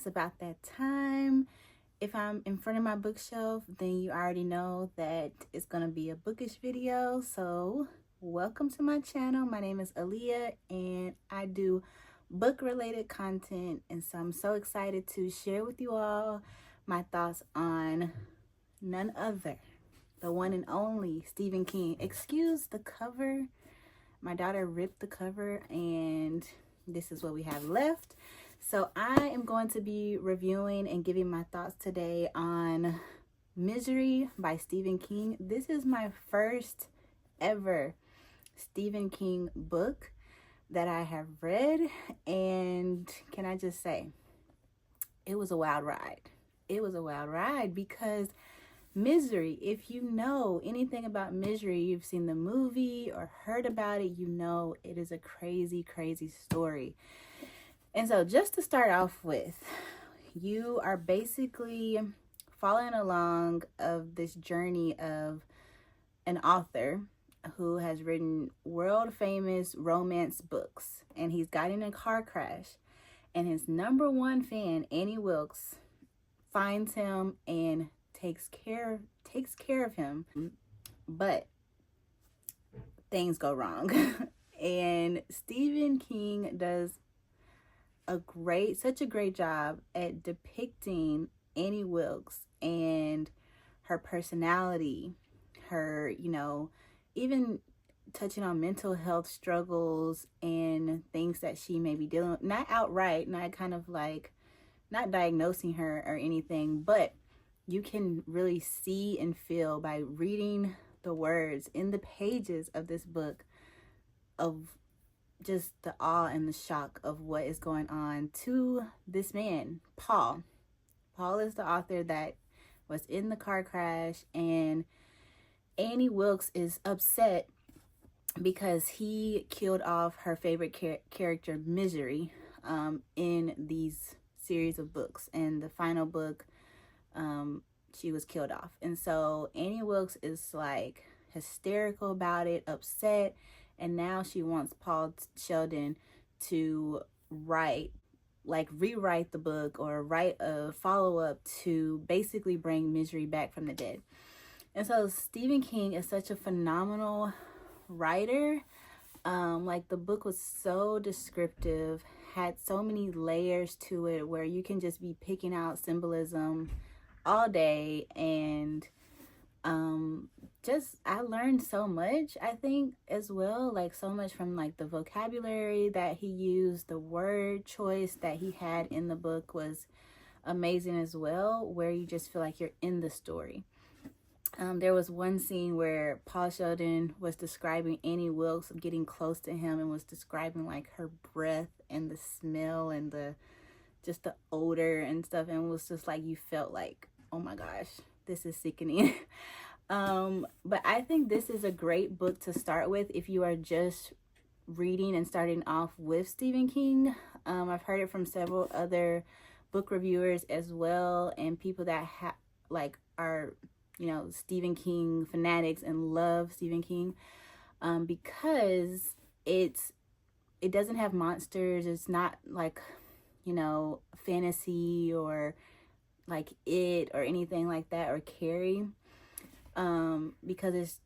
it's about that time. If I'm in front of my bookshelf, then you already know that it's gonna be a bookish video. So welcome to my channel. My name is Aaliyah and I do book related content, and so I'm so excited to share with you all my thoughts on none other, the one and only Stephen King. Excuse the cover. My daughter ripped the cover and this is what we have left. So I am going to be reviewing and giving my thoughts today on Misery by Stephen King. This is my first ever Stephen King book that I have read, and can I just say, it was a wild ride. It was a wild ride because Misery, if you know anything about Misery, you've seen the movie or heard about it, you know it is a crazy, crazy story. And so just to start off with, you are basically following along of this journey of an author who has written world famous romance books, and he's got in a car crash, and his number one fan, Annie Wilkes, finds him and takes care of him, but things go wrong. And Stephen King does such a great job at depicting Annie Wilkes and her personality, her, even touching on mental health struggles and things that she may be dealing with, not outright, not kind of like, not diagnosing her or anything, but you can really see and feel by reading the words in the pages of this book of just the awe and the shock of what is going on to this man, Paul. Paul is the author that was in the car crash, and Annie Wilkes is upset because he killed off her favorite character, Misery, in these series of books. And the final book, she was killed off. And so Annie Wilkes is like hysterical about it, upset, and now she wants Paul Sheldon to rewrite the book or write a follow-up to basically bring Misery back from the dead. And so Stephen King is such a phenomenal writer. Like, the book was so descriptive, had so many layers to it where you can just be picking out symbolism all day, and I learned so much, I think, as well, like so much from like the vocabulary that he used. The word choice that he had in the book was amazing as well, where you just feel like you're in the story. There was one scene where Paul Sheldon was describing Annie Wilkes getting close to him and was describing like her breath and the smell and the odor and stuff, and it was just like you felt like, oh my gosh, this is sickening. But I think this is a great book to start with if you are just reading and starting off with Stephen King. I've heard it from several other book reviewers as well, and people that are Stephen King fanatics and love Stephen King, because it doesn't have monsters. It's not like fantasy or like It or anything like that, or Carrie, because it's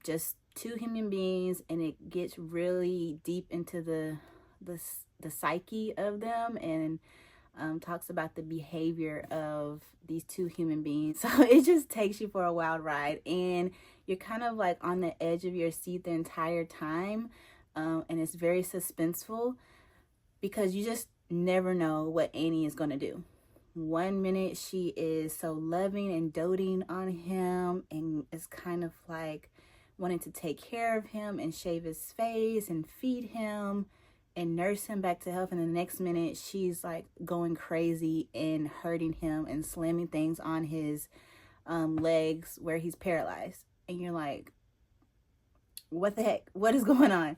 just two human beings, and it gets really deep into the psyche of them, and talks about the behavior of these two human beings. So it just takes you for a wild ride, and you're kind of like on the edge of your seat the entire time, and it's very suspenseful because you just never know what Annie is going to do. One minute she is so loving and doting on him and is kind of like wanting to take care of him and shave his face and feed him and nurse him back to health, and the next minute she's like going crazy and hurting him and slamming things on his legs where he's paralyzed, and you're like, what the heck, what is going on?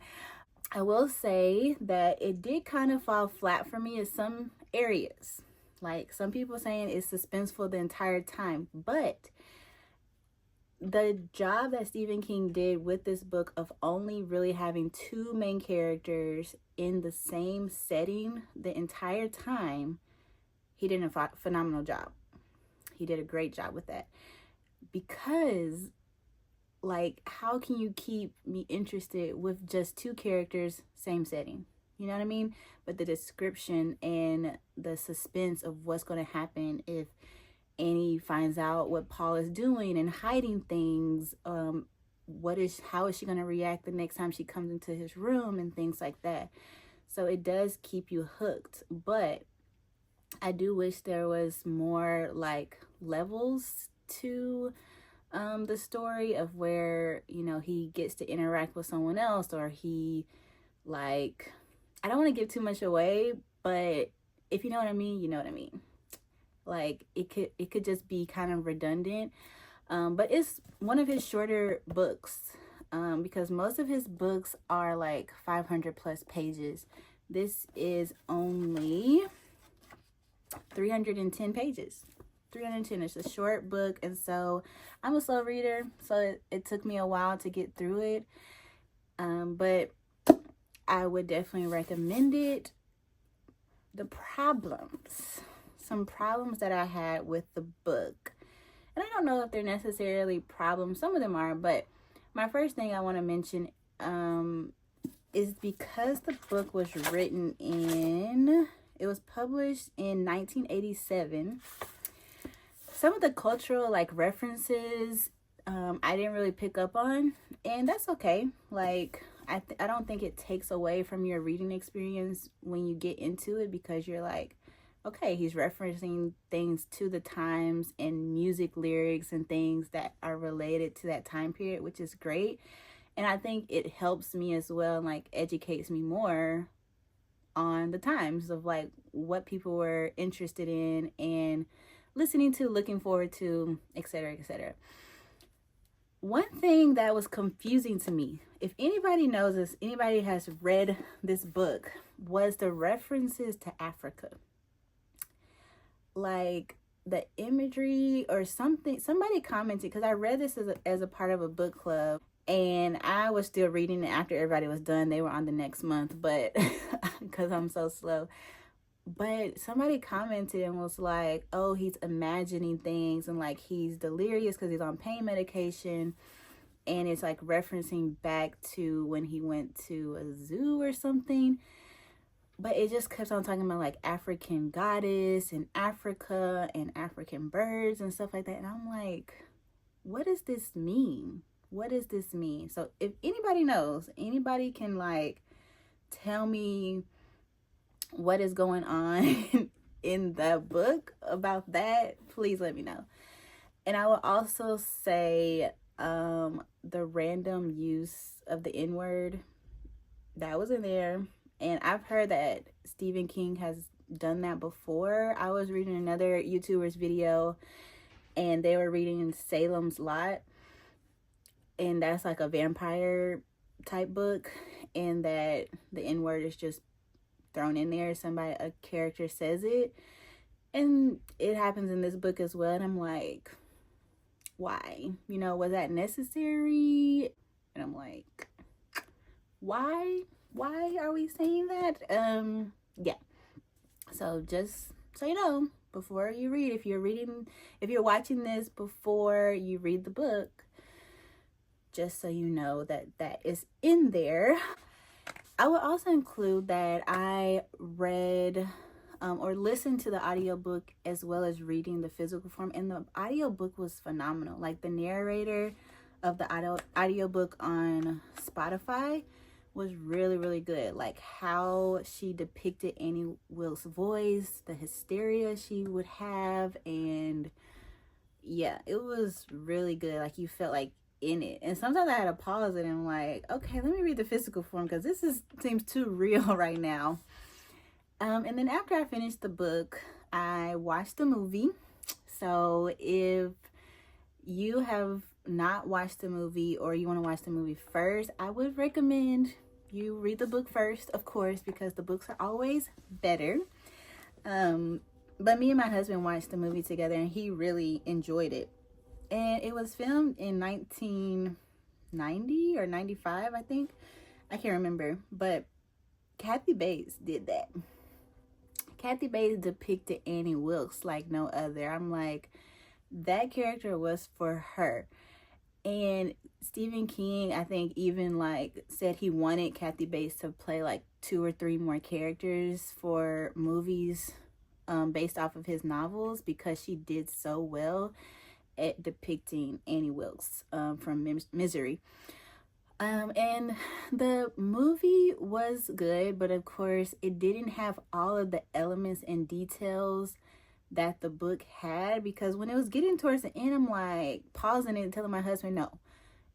I will say that it did kind of fall flat for me in some areas. Like, some people saying it's suspenseful the entire time, but the job that Stephen King did with this book of only really having two main characters in the same setting the entire time, he did a phenomenal job. He did a great job with that. Because, like, how can you keep me interested with just two characters, same setting? You know what I mean? But the description and the suspense of what's going to happen if Annie finds out what Paul is doing and hiding things, how is she going to react the next time she comes into his room and things like that. So it does keep you hooked, but I do wish there was more like levels to the story of where, you know, he gets to interact with someone else, or he, like, I don't want to give too much away, but if you know what I mean, you know what I mean. Like, it could just be kind of redundant. But it's one of his shorter books, because most of his books are like 500 plus pages. This is only 310 pages. 310. It's a short book, and so I'm a slow reader, so it took me a while to get through it. But I would definitely recommend it. Some problems that I had with the book, and I don't know if they're necessarily problems, some of them are, but my first thing I want to mention is because the book was it was published in 1987. Some of the cultural like references I didn't really pick up on, and that's okay. Like, I don't think it takes away from your reading experience when you get into it, because you're like, okay, he's referencing things to the times and music lyrics and things that are related to that time period, which is great. And I think it helps me as well, and like educates me more on the times of like what people were interested in and listening to, looking forward to, etc., etc. One thing that was confusing to me, if anybody knows this, anybody has read this book, was the references to Africa. Like the imagery or something, somebody commented, because I read this as a part of a book club, and I was still reading it after everybody was done. They were on the next month, but because I'm so slow. But somebody commented and was like, oh, he's imagining things, and like he's delirious because he's on pain medication, and it's like referencing back to when he went to a zoo or something. But it just kept on talking about like African goddess and Africa and African birds and stuff like that. And I'm like, what does this mean? What does this mean? So if anybody knows, anybody can like tell me what is going on in the book about that, please let me know. And I will also say the random use of the N-word, that was in there. And I've heard that Stephen King has done that before. I was reading another YouTuber's video, and they were reading Salem's Lot, and that's like a vampire type book, and that the N-word is just thrown in there. A character says it, and it happens in this book as well. And I'm like, why? You know, was that necessary? And I'm like, why are we saying that? Yeah. So just so you know, before you read, if you're watching this before you read the book, just so you know that is in there. I would also include that I read or listened to the audiobook as well as reading the physical form, and the audiobook was phenomenal. Like the narrator of the audiobook on Spotify was really, really good. Like how she depicted Annie Wilkes' voice, the hysteria she would have, and yeah, it was really good. Like you felt like in it. And sometimes I had to pause it and like, okay, let me read the physical form, because this seems too real right now. And then after I finished the book, I watched the movie. So if you have not watched the movie, or you want to watch the movie first, I would recommend you read the book first, of course, because the books are always better. But me and my husband watched the movie together, and he really enjoyed it. And it was filmed in 1990 or 95, I think. I can't remember. But Kathy Bates did that. Kathy Bates depicted Annie Wilkes like no other. I'm like, that character was for her. And Stephen King, I think, even like said he wanted Kathy Bates to play like 2 or 3 more characters for movies based off of his novels, because she did so well at depicting Annie Wilkes from Misery. And the movie was good, but of course it didn't have all of the elements and details that the book had, because when it was getting towards the end, I'm like pausing it and telling my husband, no,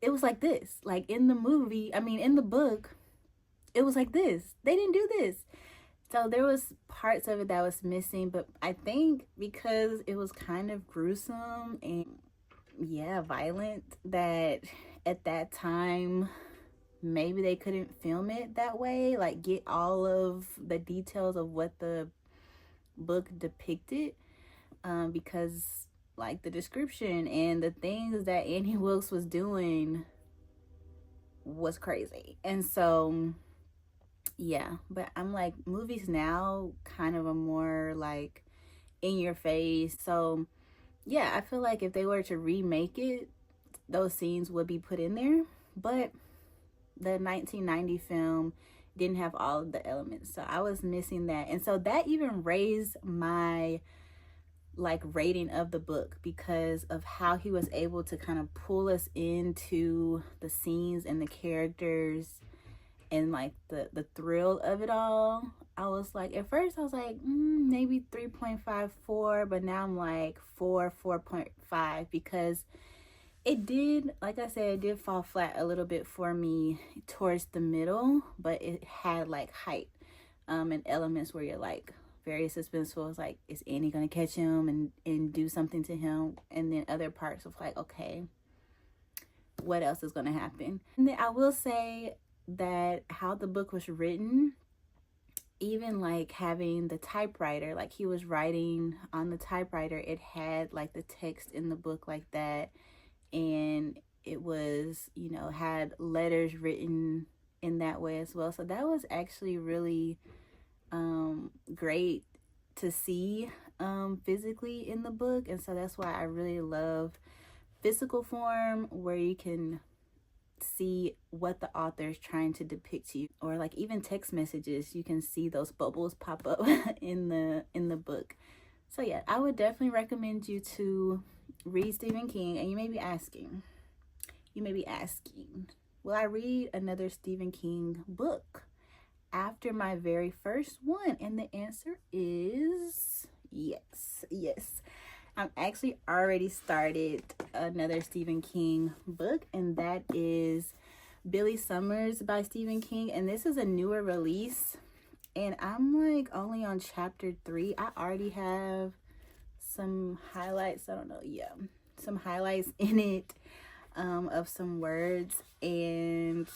it was like this. Like in the movie, I mean, in the book, it was like this. They didn't do this. So there was parts of it that was missing, but I think because it was kind of gruesome and violent, that at that time maybe they couldn't film it that way, like get all of the details of what the book depicted, because like the description and the things that Annie Wilkes was doing was crazy. And so yeah, but I'm like, movies now kind of a more like in your face. So yeah, I feel like if they were to remake it, those scenes would be put in there. But the 1990 film didn't have all of the elements, so I was missing that. And so that even raised my like rating of the book, because of how he was able to kind of pull us into the scenes and the characters and like the thrill of it all. I was like, at first I was like maybe 3.54, but now I'm like 4.5, because it did, like I said, it did fall flat a little bit for me towards the middle, but it had like height and elements where you're like very suspenseful. It's like, is Annie gonna catch him and do something to him? And then other parts of like, okay, what else is gonna happen? And then I will say that how the book was written, even like having the typewriter, like he was writing on the typewriter, it had like the text in the book like that, and it was, you know, had letters written in that way as well. So that was actually really great to see physically in the book. And so that's why I really love physical form, where you can see what the author is trying to depict to you, or like even text messages, you can see those bubbles pop up in the book. So yeah, I would definitely recommend you to read Stephen King. And you may be asking, will I read another Stephen King book after my very first one? And the answer is yes. I'm actually already started another Stephen King book, and that is Billy Summers by Stephen King. And this is a newer release, and I'm like only on chapter 3. I already have some highlights, some highlights in it of some words. And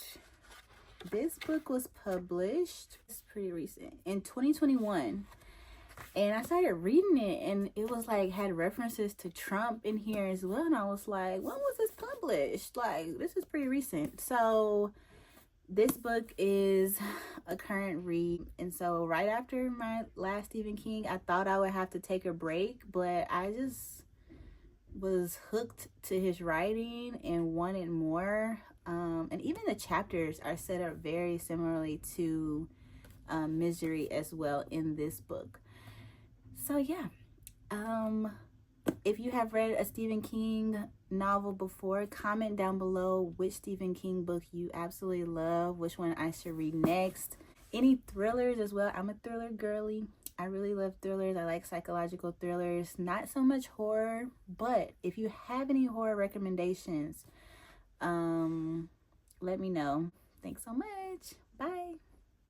this book was published, it's pretty recent, in 2021. And I started reading it, and it was like had references to Trump in here as well. And I was like, when was this published? Like, this is pretty recent. So this book is a current read. And so right after my last Stephen King, I thought I would have to take a break, but I just was hooked to his writing and wanted more. And even the chapters are set up very similarly to Misery as well in this book. So yeah, if you have read a Stephen King novel before, comment down below which Stephen King book you absolutely love, which one I should read next. Any thrillers as well. I'm a thriller girly. I really love thrillers. I like psychological thrillers, not so much horror. But if you have any horror recommendations, let me know. Thanks so much. Bye.